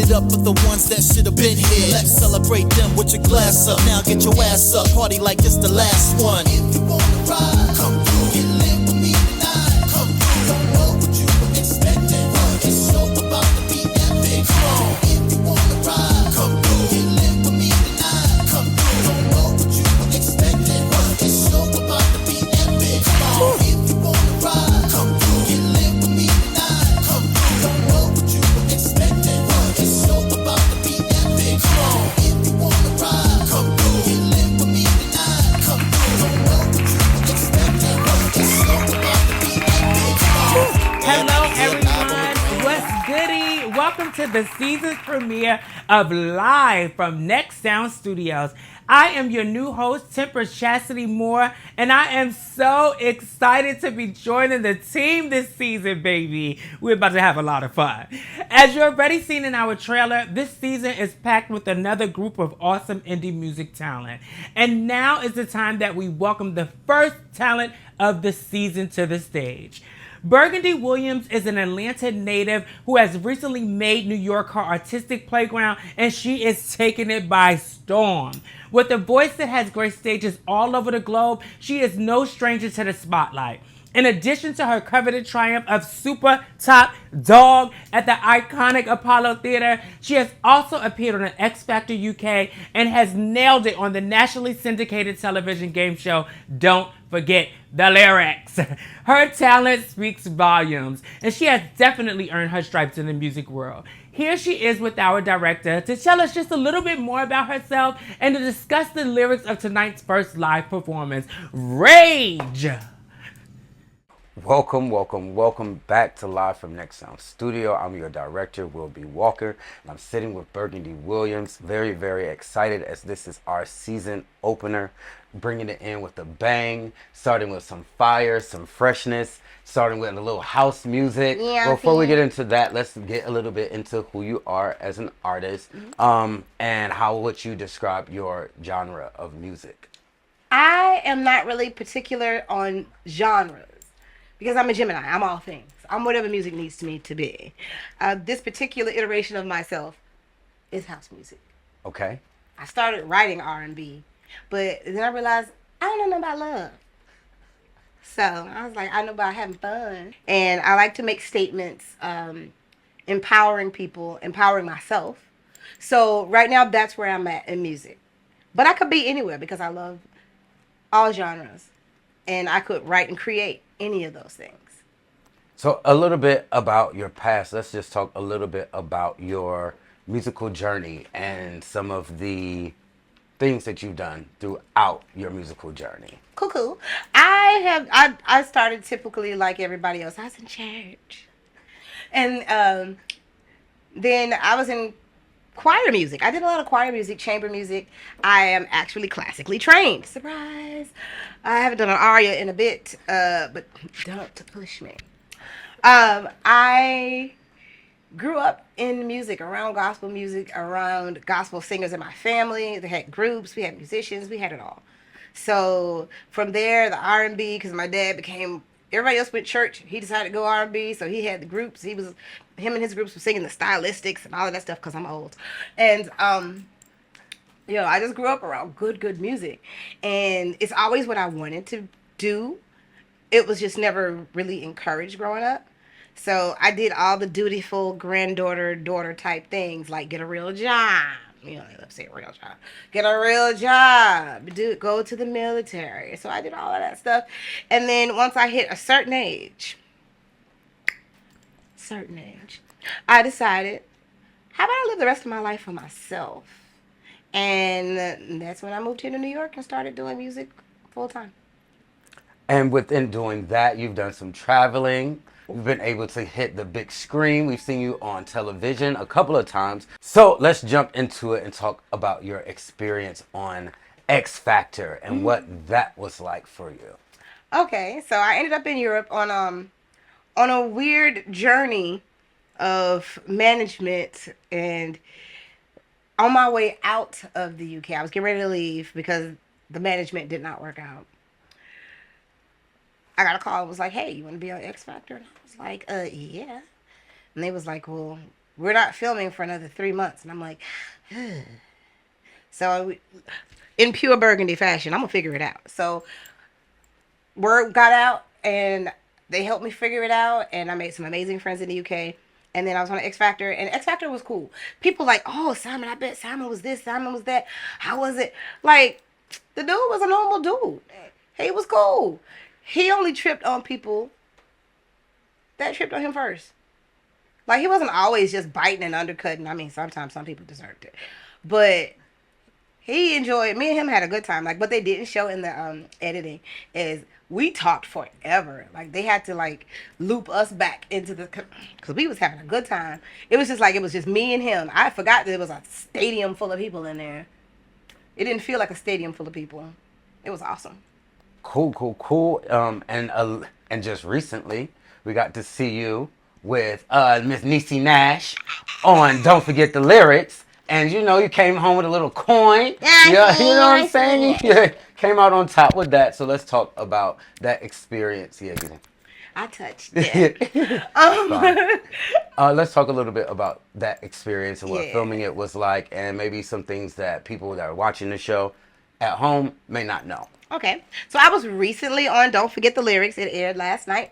it up for the ones that should have been here. Let's celebrate them with your glass up. Now get your ass up, party like it's the last one. If you wanna ride, come through, get lit with me tonight. Come through, don't know what you were expecting, but it's so about to be epic. Come on, if you wanna ride, come through, get lit with me tonight. Come through, don't know what you were expecting, but it's so about to be epic. Come on, if you wanna ride, come through, get lit with me tonight. Come through, don't know what you were expecting, but it's so about to be epic. Come on, if you wanna ride, come through, get lit with me tonight. Come through, don't know what you were expecting, but it's so about to be epic. Come on. Hello, everyone. What's goody? Welcome to the season premiere of Live from Next Sound Studios. I am your new host, TEMPRESS CHASITY Moore, and I am so excited to be joining the team this season, baby. We're about to have a lot of fun. As you already seen in our trailer, this season is packed with another group of awesome indie music talent. And now is the time that we welcome the first talent of the season to the stage. Burgandy Williams is an Atlanta native who has recently made New York her artistic playground, and she is taking it by storm. With a voice that has graced stages all over the globe, she is no stranger to the spotlight. In addition to her coveted triumph of Super Top Dog at the iconic Apollo Theater, she has also appeared on an X Factor UK and has nailed it on the nationally syndicated television game show Don't Forget the Lyrics. Her talent speaks volumes, and she has definitely earned her stripes in the music world. Here she is with our director to tell us just a little bit more about herself and to discuss the lyrics of tonight's first live performance, Rage. Welcome back to Live from Next Sound Studio. I'm your director, Will B. Walker, and I'm sitting with Burgandy Williams. Very, very excited as this is our season opener, bringing it in with a bang, starting with some fire, some freshness, starting with a little house music. Yeah, Before we get into that, let's get a little bit into who you are as an artist, and how would you describe your genre of music? I am not really particular on genres because I'm a Gemini. I'm all things. I'm whatever music needs me to be. This particular iteration of myself is house music. Okay. I started writing R&B, but then I realized I don't know nothing about love. So I was like, I know about having fun. And I like to make statements, empowering people, empowering myself. So right now, that's where I'm at in music. But I could be anywhere because I love all genres. And I could write and create any of those things. So a little bit about your past. Let's just talk a little bit about your musical journey and some of the things that you've done throughout your musical journey. Cool. I started typically like everybody else. I was in church. And then I was in choir music. I did a lot of choir music, chamber music. I am actually classically trained. Surprise. I haven't done an aria in a bit, but don't push me. I grew up in music, around gospel music, around gospel singers in my family. They had groups, we had musicians, we had it all. So from there, the R&B, because my dad became, everybody else went church. He decided to go R&B, so he had the groups. Him and his groups were singing the stylistics and all of that stuff because I'm old. And, I just grew up around good music. And it's always what I wanted to do. It was just never really encouraged growing up. So I did all the dutiful daughter type things, like get a real job. Let's say a real job. Get a real job. Go to the military. So I did all of that stuff. And then once I hit a certain age, I decided, how about I live the rest of my life for myself? And that's when I moved here to New York and started doing music full time. And within doing that, you've done some traveling. You've been able to hit the big screen. We've seen you on television a couple of times. So let's jump into it and talk about your experience on X Factor and what that was like for you. Okay, so I ended up in Europe on a weird journey of management, and on my way out of the UK, I was getting ready to leave because the management did not work out. I got a call. It was like, hey, you want to be on X Factor? And I was like, yeah. And they was like, well, we're not filming for another 3 months. And I'm like, so in pure Burgundy fashion, I'm going to figure it out. So word got out and they helped me figure it out. And I made some amazing friends in the UK. And then I was on X Factor, and X Factor was cool. People like, oh, Simon, I bet Simon was this, Simon was that. How was it? Like, the dude was a normal dude. He was cool. He only tripped on people that tripped on him first. Like, he wasn't always just biting and undercutting. I mean, sometimes some people deserved it. But he enjoyed, me and him had a good time. Like, what they didn't show in the editing is we talked forever. Like, they had to, like, loop us back into the, because we was having a good time. It was just like, it was just me and him. I forgot that it was a stadium full of people in there. It didn't feel like a stadium full of people. It was awesome. Cool. And just recently, we got to see you with Miss Niecy Nash on Don't Forget the Lyrics. And you know, you came home with a little coin. Yeah, you know what I'm saying? You came out on top with that. So let's talk about that experience. Yeah, I touched it. Let's talk a little bit about that experience and what filming it was like, and maybe some things that people that are watching the show at home may not know. Okay. So I was recently on Don't Forget the Lyrics. It aired last night.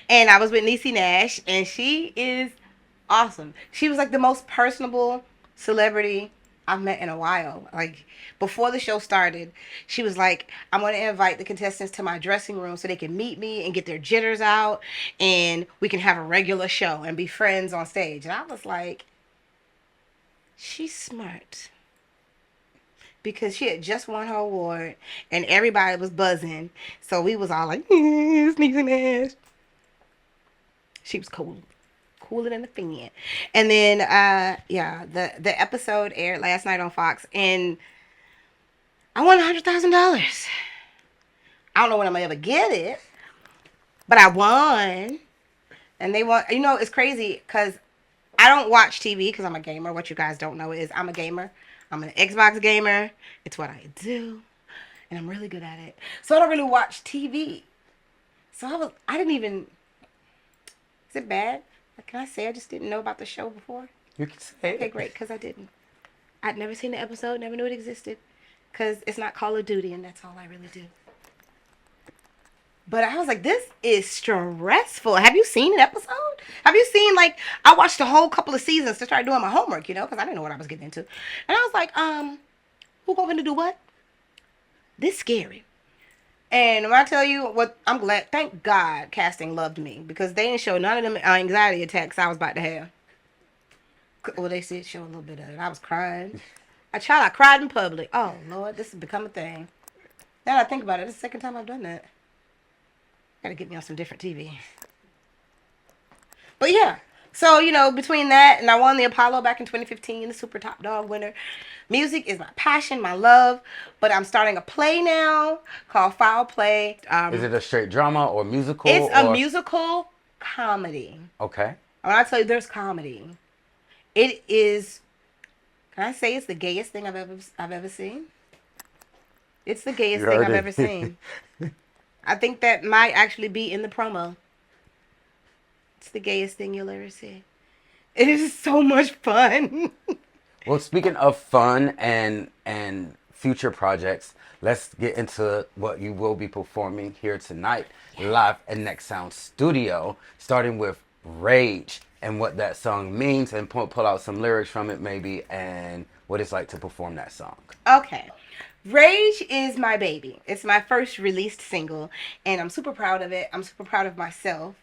And I was with Niecy Nash, and she is awesome. She was like the most personable celebrity I've met in a while. Like, before the show started, she was like, I'm going to invite the contestants to my dressing room so they can meet me and get their jitters out, and we can have a regular show and be friends on stage. And I was like, she's smart. Because she had just won her award, and everybody was buzzing. So we was all like, it's Niecy Nash. She was cool. Cooler than a fan. And then, the episode aired last night on Fox, and I won $100,000. I don't know when I'm gonna ever get it, but I won. And they want, you know, it's crazy because I don't watch TV because I'm a gamer. What you guys don't know is I'm a gamer. I'm an Xbox gamer. It's what I do, and I'm really good at it. So I don't really watch TV. So I didn't even. Is it bad? Can I say I just didn't know about the show before? You can say it. Okay, great, because I didn't. I'd never seen the episode, never knew it existed, because it's not Call of Duty, and that's all I really do. But I was like, this is stressful. Have you seen an episode? Have you seen, like, I watched a whole couple of seasons to start doing my homework, you know, because I didn't know what I was getting into. And I was like, who going to do what? This scary. And when I tell you what, I'm glad, thank God casting loved me, because they didn't show none of them anxiety attacks I was about to have. Well, they did show a little bit of it. I was crying. I cried in public. Oh, Lord, this has become a thing. Now that I think about it, it's the second time I've done that. Gotta get me on some different TV. But yeah, so, you know, between that and I won the Apollo back in 2015, the Super Top Dog winner. Music is my passion, my love, but I'm starting a play now called Foul Play. Is it a straight drama or musical? It's a musical comedy. Okay. When I tell you there's comedy, it is, can I say it's the gayest thing I've ever seen? It's the gayest thing I've ever seen. I think that might actually be in the promo. It's the gayest thing you'll ever see. It is so much fun. Well, speaking of fun and future projects, let's get into what you will be performing here tonight, live at Next Sound Studio, starting with Rage and what that song means, and pull out some lyrics from it maybe, and what it's like to perform that song. Okay. Rage is my baby. It's my first released single, and I'm super proud of it. I'm super proud of myself.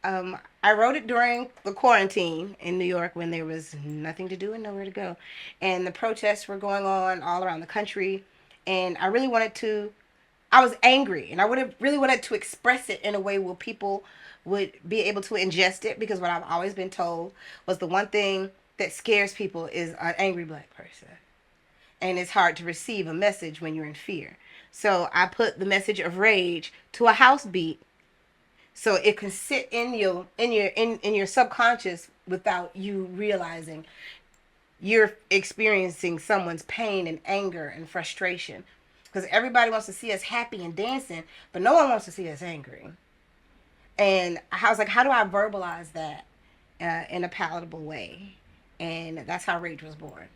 I wrote it during the quarantine in New York when there was nothing to do and nowhere to go. And the protests were going on all around the country. And I really I was angry. And I would have really wanted to express it in a way where people would be able to ingest it. Because what I've always been told was the one thing that scares people is an angry black person. And it's hard to receive a message when you're in fear. So I put the message of rage to a house beat, so it can sit in your subconscious without you realizing you're experiencing someone's pain and anger and frustration. Because everybody wants to see us happy and dancing, but no one wants to see us angry. And I was like, how do I verbalize that in a palatable way. And that's how Rage was born.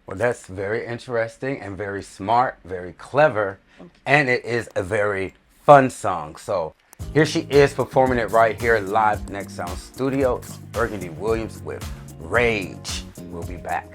Well, that's very interesting and very smart, very clever, and it is a very fun song. So here she is performing it right here live Next Sound Studios. Burgandy Williams with Rage. We'll be back.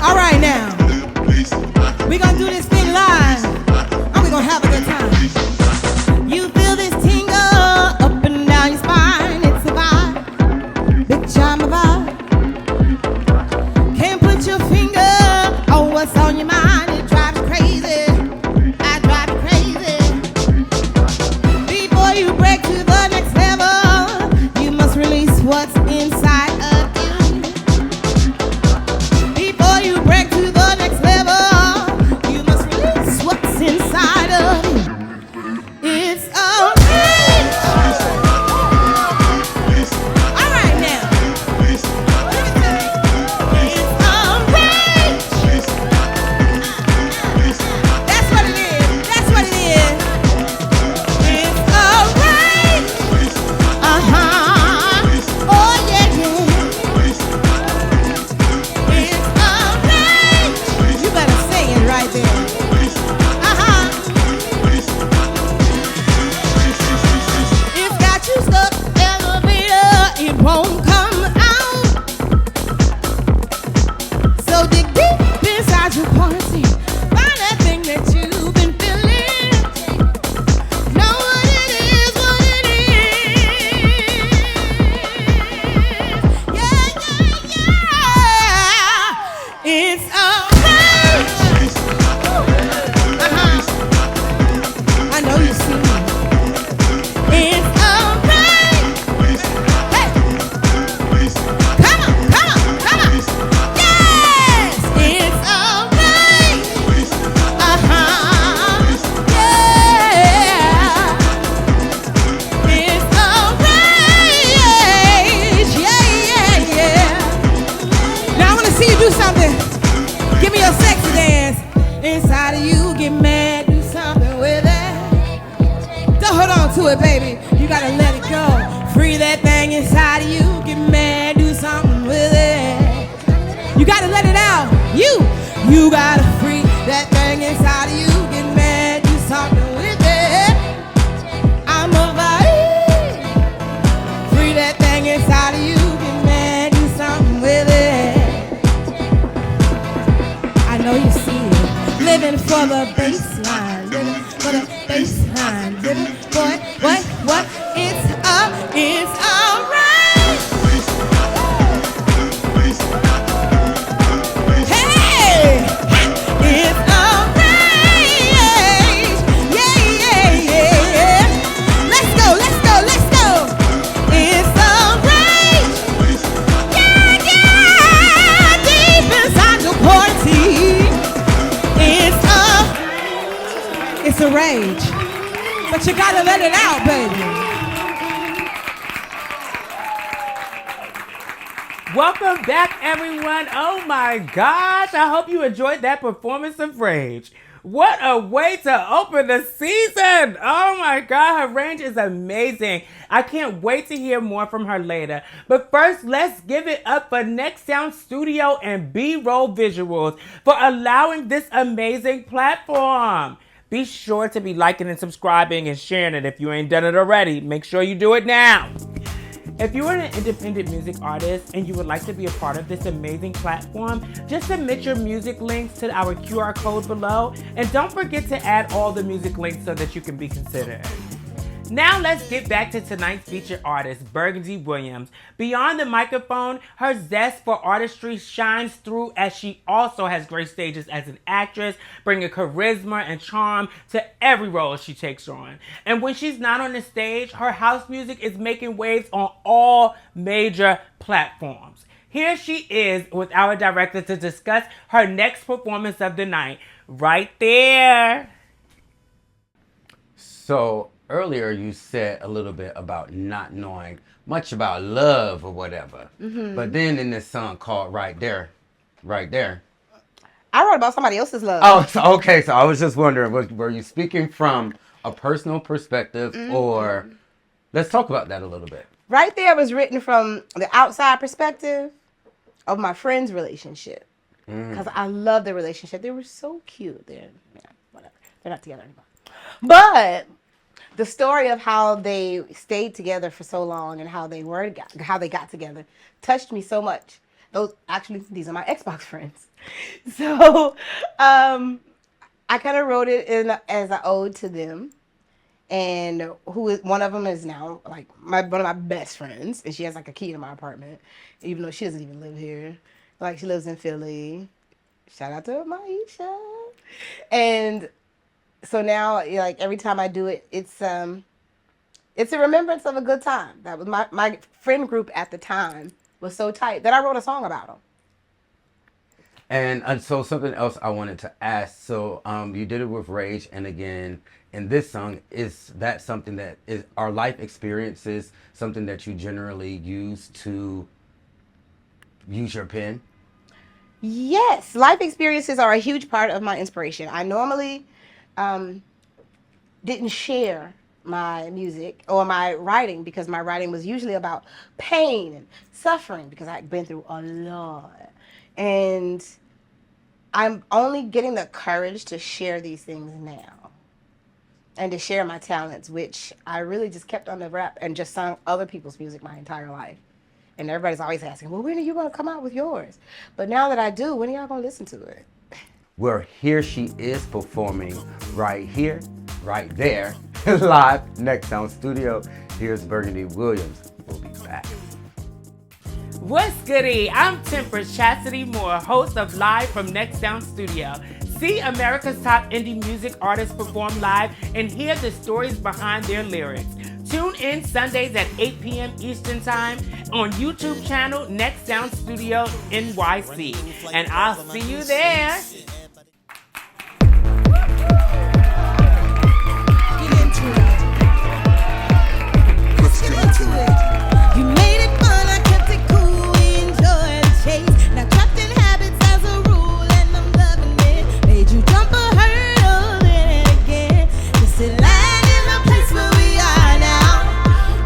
All right now, we gonna do this thing live, and we gonna have a good time. You feel this tingle up and down your spine, it's a vibe, big time vibe. Can't put your finger on what's on your mind, it drives you crazy, I drive you crazy. Before you break to the next level, you must release what's inside of you. Before you break to the next level, you must release what's inside of you. It's alright. All right now. It's alright. That's what it is. That's what it is. It's alright. Uh-huh. Oh yeah, yeah. It's alright. You better say it right there. Uh-huh. It's got you stuck, elevator, it won't come out. So dig deep inside your party, find that thing that you've been feeling. Know what it is, what it is. Yeah, yeah, yeah. It's alright. Uh-huh. I know you see me. It's alright. Hey. Come on, come on, come on. Yes, it's alright. Uh-huh. Yeah. It's alright. Yeah, yeah, yeah. Now I want to see you do something. Give me your sexy dance. Inside of you, get mad, do something with it. Don't hold on to it, baby. You gotta let it go. Free that thing inside of you, get mad, do something with it. You gotta let it out. You gotta free that thing inside of you, get mad, do something with it. I'm a vibe. Free that thing inside of you, get mad, do something with it. I know you see it. Living for the baseline, living for the baseline, living for it. What? It's alright. Hey, it's alright. Yeah, yeah, yeah. Let's go, let's go, let's go. It's alright. Yeah, yeah. Deep inside your party. It's a rage, but you gotta let it out, baby. Welcome back, everyone. Oh my gosh. I hope you enjoyed that performance of Rage. What a way to open the season. Oh my God, her range is amazing. I can't wait to hear more from her later. But first, let's give it up for Next Sound Studio and B-Roll Visuals for allowing this amazing platform. Be sure to be liking and subscribing and sharing it if you ain't done it already. Make sure you do it now. If you are an independent music artist and you would like to be a part of this amazing platform, just submit your music links to our QR code below. And don't forget to add all the music links so that you can be considered. Now let's get back to tonight's featured artist, Burgandy Williams. Beyond the microphone, her zest for artistry shines through as she also has great stages as an actress, bringing charisma and charm to every role she takes on. And when she's not on the stage, her house music is making waves on all major platforms. Here she is with our director to discuss her next performance of the night. Right there. So earlier you said a little bit about not knowing much about love or whatever. But then in this song called Right There, I wrote about somebody else's love. Oh, so, okay. So I was just wondering, were you speaking from a personal perspective or let's talk about that a little bit. Right There was written from the outside perspective of my friend's relationship. Because I love their relationship. They were so cute. Whatever. They're not together anymore. But the story of how they stayed together for so long and how they got together touched me so much. These are my Xbox friends. So I kind of wrote it as an ode to them. And one of them is now like one of my best friends, and she has like a key to my apartment, even though she doesn't even live here. Like she lives in Philly. Shout out to Maisha. And so now, like every time I do it, it's a remembrance of a good time. That was my friend group at the time was so tight that I wrote a song about them. And so something else I wanted to ask. So you did it with Rage, and again in this song, is that something that is our life experiences, something that you generally use to use your pen? Yes, life experiences are a huge part of my inspiration. I normally didn't share my music or my writing because my writing was usually about pain and suffering because I'd been through a lot. And I'm only getting the courage to share these things now and to share my talents, which I really just kept on the wrap and just sung other people's music my entire life. And everybody's always asking, well, when are you going to come out with yours? But now that I do, when are y'all going to listen to it? Well, here she is performing right here, right there, live, Next Sound Studio. Here's Burgandy Williams. We'll be back. What's goody? I'm Tempress Chastity Moore, host of Live from Next Sound Studio. See America's top indie music artists perform live and hear the stories behind their lyrics. Tune in Sundays at 8 p.m. Eastern Time on YouTube channel Next Sound Studio NYC. And I'll see you there. Let's get into it. You made it fun, I kept it cool, we enjoyed the chase. Now trapped in habits as a rule, and I'm loving it. Made you jump a hurdle, then and again. Just to land in the place where we are now.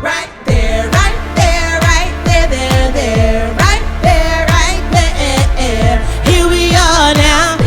Right there, right there, right there, there, there. Right there, right there. Here we are now.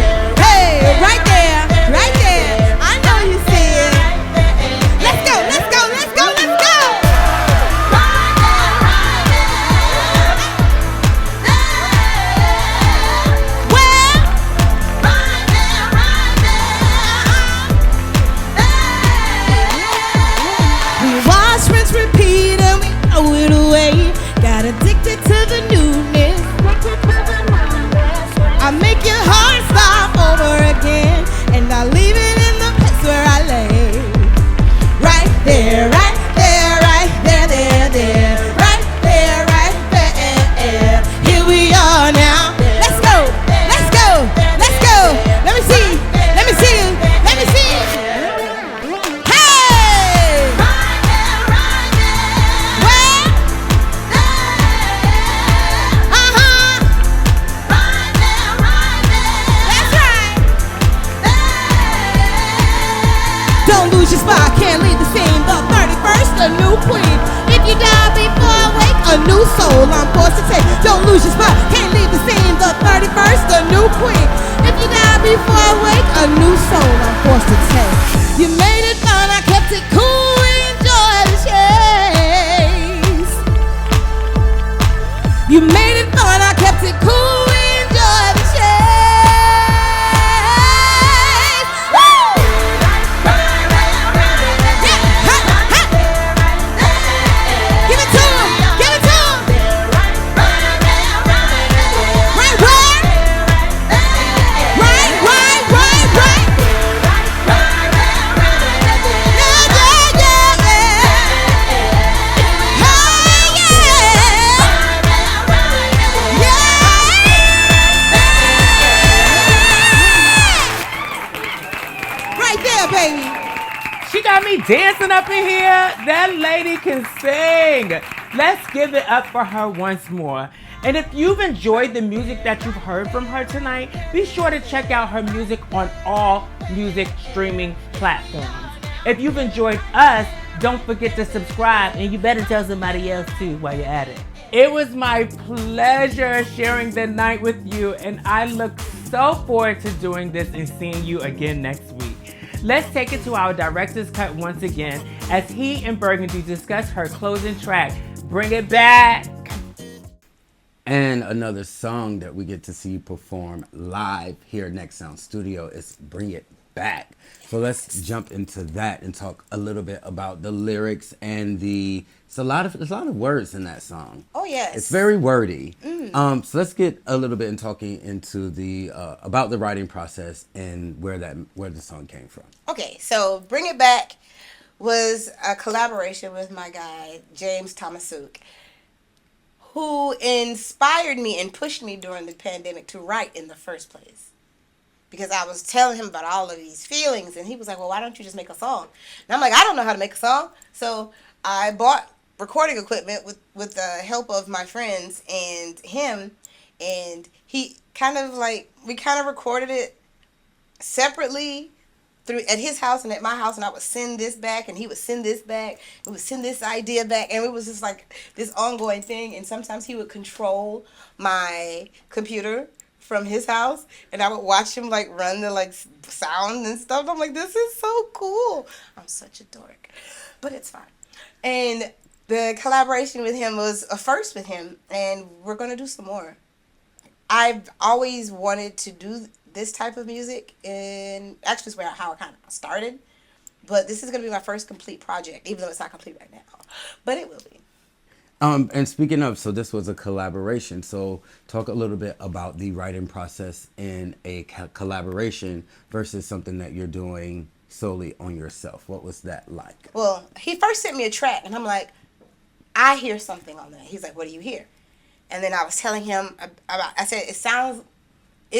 soul I'm forced to take. Don't lose your spot, can't leave the scene. The 31st, the new queen. If you die before I wake, a new soul I'm forced to take. You made it fun, I kept it cool, enjoy the chase. You made it fun, I kept it cool, enjoy the chase. Woo! Yeah, ha, ha. Give it to him, give it to him. Right, right. Right, right, right, right. Yeah, yeah, yeah, yeah. Hey, yeah. Right there, baby. She got me dancing up in here. That lady can sing. Let's give it up for her once more. And if you've enjoyed the music that you've heard from her tonight, be sure to check out her music on all music streaming platforms. If you've enjoyed us, don't forget to subscribe, and you better tell somebody else too while you're at it. It was my pleasure sharing the night with you, and I look so forward to doing this and seeing you again next week. Let's take it to our director's cut once again as he and Burgandy discuss her closing track, Bring It Back. And another song that we get to see you perform live here at Next Sound Studio is Bring It Back. So let's jump into that and talk a little bit about the lyrics and there's a lot of words in that song. Oh, yes. It's very wordy. So let's get a little bit in talking into the about the writing process and where the song came from. Okay, so Bring It Back was a collaboration with my guy, James Thomasuk, who inspired me and pushed me during the pandemic to write in the first place. Because I was telling him about all of these feelings, and he was like, well, why don't you just make a song? And I'm like, I don't know how to make a song. So I bought recording equipment with the help of my friends and him, and he we kind of recorded it separately at his house and at my house, and I would send this back, and he would send this back, and would send this idea back, and it was just like this ongoing thing. And sometimes he would control my computer from his house, and I would watch him like run the like sound and stuff. I'm like, this is so cool. I'm such a dork, but it's fine. And the collaboration with him was a first with him, and we're gonna do some more. I've always wanted to do this type of music, and actually it's how I kind of started. But this is gonna be my first complete project, even though it's not complete right now, but it will be. And speaking of, so this was a collaboration. So talk a little bit about the writing process in a collaboration versus something that you're doing solely on yourself. What was that like? Well, he first sent me a track, and I'm like, I hear something on that. He's like, what do you hear? And then I was telling him about, I said, it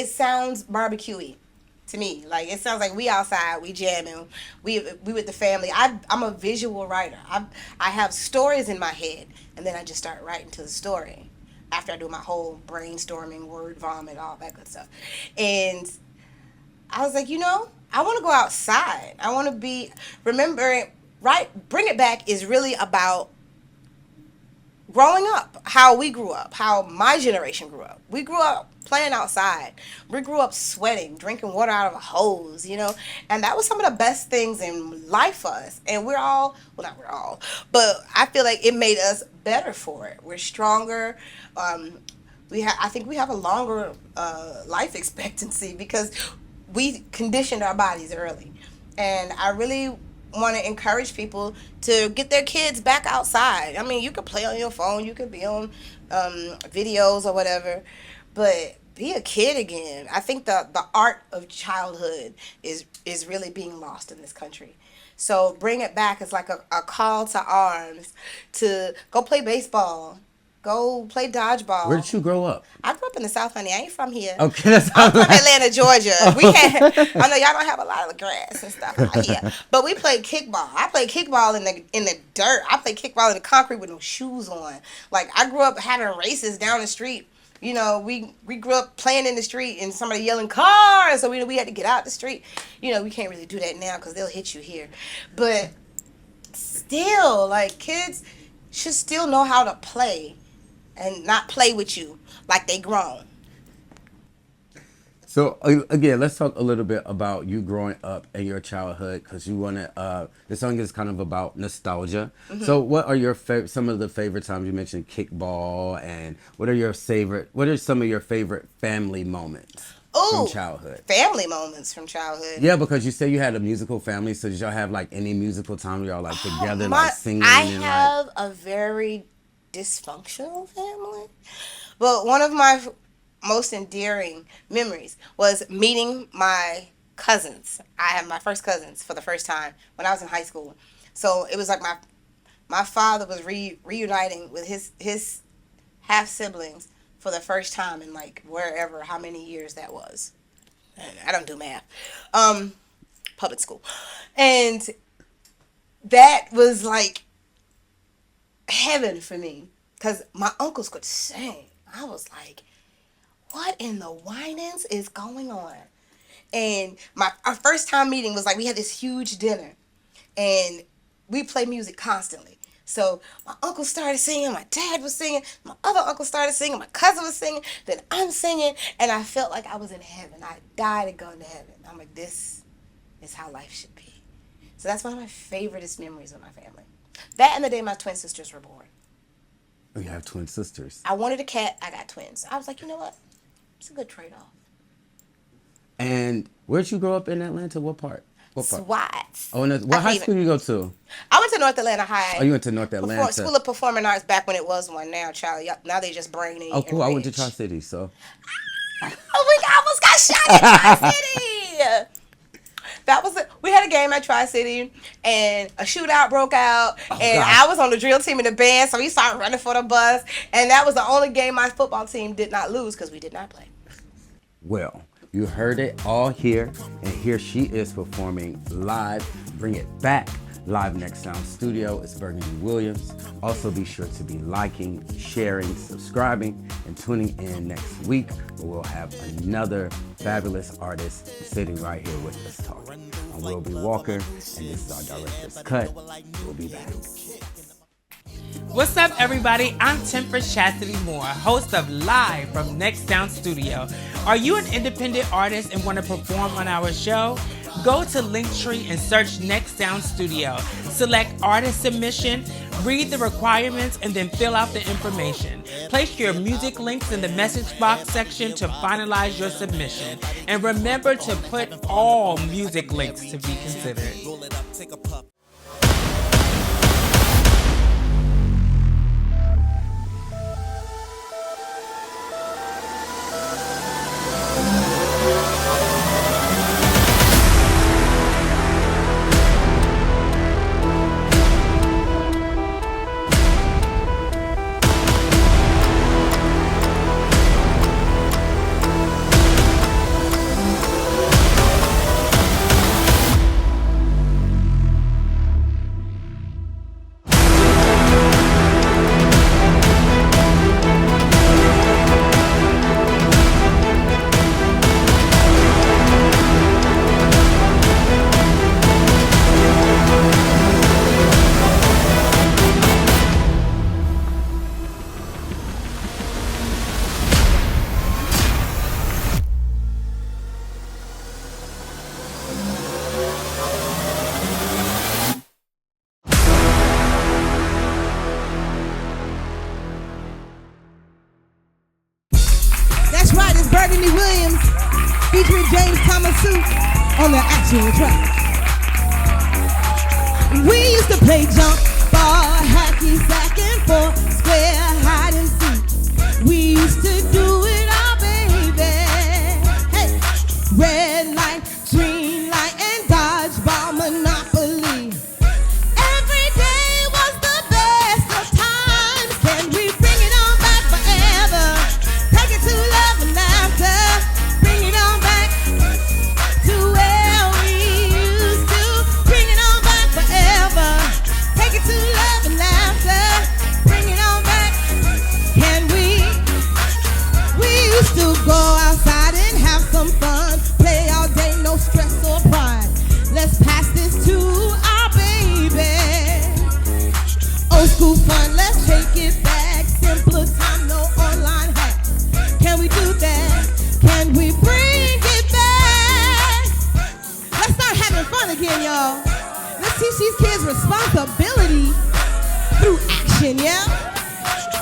sounds barbecue-y to me. Like, it sounds like we outside, we jamming, we with the family. I'm a visual writer. I have stories in my head, and then I just start writing to the story after I do my whole brainstorming, word vomit, all that good stuff. And I was like, I want to go outside. I want to be, remembering, right? Bring It Back is really about growing up, how we grew up, how my generation grew up. We grew up playing outside. We grew up sweating, drinking water out of a hose, and that was some of the best things in life for us. And we're all, well, not we're all, but I feel like it made us better for it. We're stronger. I think we have a longer life expectancy because we conditioned our bodies early. And I really want to encourage people to get their kids back outside. I mean, you could play on your phone, you could be on videos or whatever, but be a kid again. I think the art of childhood is really being lost in this country. So Bring It Back is like a call to arms to go play baseball, go play dodgeball. Where did you grow up? I grew up in the South, honey. I ain't from here. Okay, that's I'm from Atlanta, Georgia. I know y'all don't have a lot of grass and stuff out here, but we played kickball. I played kickball in the dirt. I played kickball in the concrete with no shoes on. Like, I grew up having races down the street. We grew up playing in the street and somebody yelling cars, so we had to get out the street. We can't really do that now because they'll hit you here, but still, like, kids should still know how to play. and not play with you like they grown. So again, let's talk a little bit about you growing up and your childhood, because you want to. The song is kind of about nostalgia. Mm-hmm. So, what are your some of the favorite times? You mentioned kickball, and what are some of your favorite family moments from childhood? Family moments from childhood. Yeah, because you say you had a musical family. So did y'all have like any musical time where y'all like together, like singing? I and have a very dysfunctional family, but one of my most endearing memories was meeting my cousins. I had my first cousins for the first time when I was in high school. So it was like my father was reuniting with his half siblings for the first time in like wherever, how many years that was. I don't do math. Public school. And that was like heaven for me because my uncles could sing. I was like, what in the whinings is going on? And our first time meeting was like, we had this huge dinner and we play music constantly. So my uncle started singing, my dad was singing, my other uncle started singing, my cousin was singing, then I'm singing, and I felt like I was in heaven. I died and gone to heaven. I'm like, this is how life should be. So that's one of my favoriteest memories of my family. That and the day my twin sisters were born. Oh, you have twin sisters. I wanted a cat, I got twins. I was like, you know what? It's a good trade-off. And where'd you grow up in Atlanta? What part? Swats. Oh, what high school did you go to? I went to North Atlanta High. Oh, you went to North Atlanta. School of Performing Arts back when it was one. Now, child, now they just brainy. Oh, cool. I went to CHASITY, so. Oh, we almost got shot at Tri-City. We had a game at Tri-City, and a shootout broke out, and gosh. I was on the drill team in the band, so we started running for the bus, and that was the only game my football team did not lose because we did not play. Well, you heard it all here, and here she is performing live. Bring It Back, live Next Sound Studio. It's Burgandy Williams. Also be sure to be liking, sharing, subscribing, and tuning in next week where we'll have another fabulous artist sitting right here with us talking. I'm Will B. Walker, and this is our director's cut. We'll be back. What's up, everybody? I'm Tempress Chastity Moore, host of Live from Next Sound Studio. Are you an independent artist and want to perform on our show? Go to Linktree and search Next Sound Studio. Select artist submission, read the requirements, and then fill out the information. Place your music links in the message box section to finalize your submission. And remember to put all music links to be considered. Burgandy Williams featuring James Thomas on the actual track. We used to play jump ball, hacky sack and forth, square, hide and seek. We used to do it all, baby. Hey, red light, green light, and dodgeball monopoly. Every day was the best of times. Can we bring it on back forever? Take it to love and laughter. Bring it on back to where we used to. Bring it on back forever. Take it to love and laughter. Bring it on back. Can we? We used to go outside and have some fun. Play all day, no stress or pride. Let's pass this to our baby. Old school fun, let's take it back. Simpler time, no y'all. Let's teach these kids responsibility through action, yeah?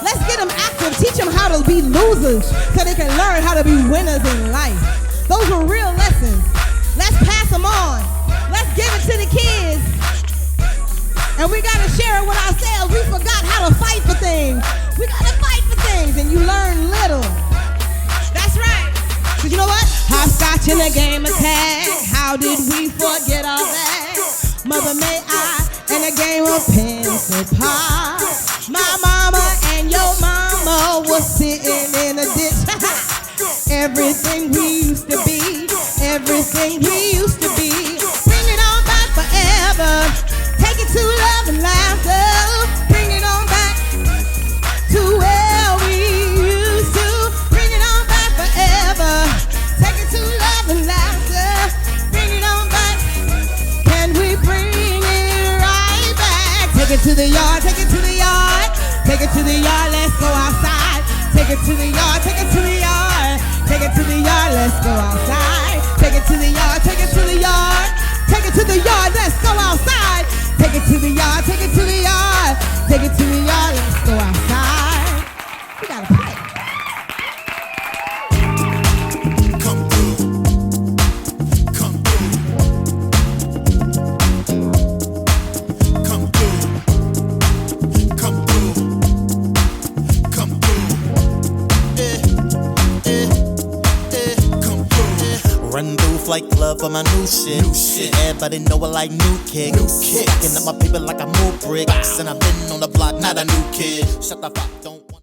Let's get them active, teach them how to be losers so they can learn how to be winners in life. Those are real lessons. Let's pass them on. Let's give it to the kids. And we gotta share it with ourselves. We forgot how to fight for things. We gotta fight for things and you learn little. That's right. Cause you know what? Hopscotch in a game of tag. How did we forget all that? Mother may I in a game of pencil pie. My mama and your mama was sitting in a ditch. Everything we used to be, everything we used to be. Bring it on back forever. Take it to love and laughter. Bring it on back to where we used to. Bring it on back forever. Take it to love and laughter. Bring it on back. Can we bring it right back? Take it to the yard, take it to the yard. Take it to the yard, let's go outside. Take it to the yard, take it to the yard. Take it to the yard, let's go outside. Take it to the yard, take it to the yard. Take it to the yard, let's go outside. Take it to the yard, take it to the yard. Take it to the yard, let's go outside. We gotta play. Come through. Come through. Come through. Come through. Come through. Come through. Run through Flight Club for my new shit. Everybody know I like new kicks. Stacking up my paper like I move bricks. And I've been on the block, not a new kid. Shut the fuck, don't